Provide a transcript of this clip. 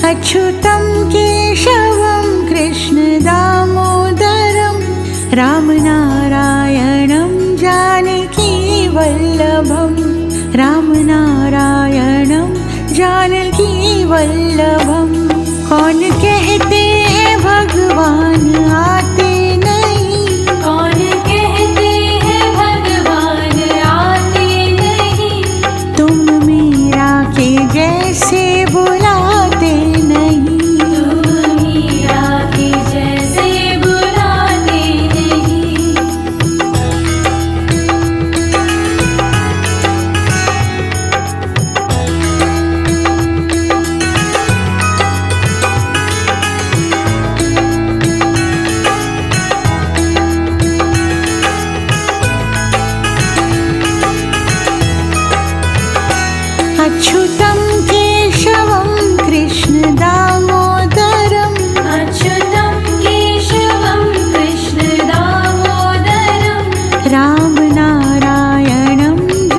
अच्युतं केशवं कृष्णदामोदरं रामनारायणं जानकीवल्लभं रामनारायणं जानकीवल्लभं। कौन कहते हैं भगवान आते नहीं, कौन कहते हैं भगवान आते नहीं, तुम मीरा के जैसे बुलाते नहीं, तुम मीरा के जैसे बुलाते नहीं। अच्युतं केशवं कृष्णदामोदरं अच्युतं केशवं कृष्णदामोदरं राम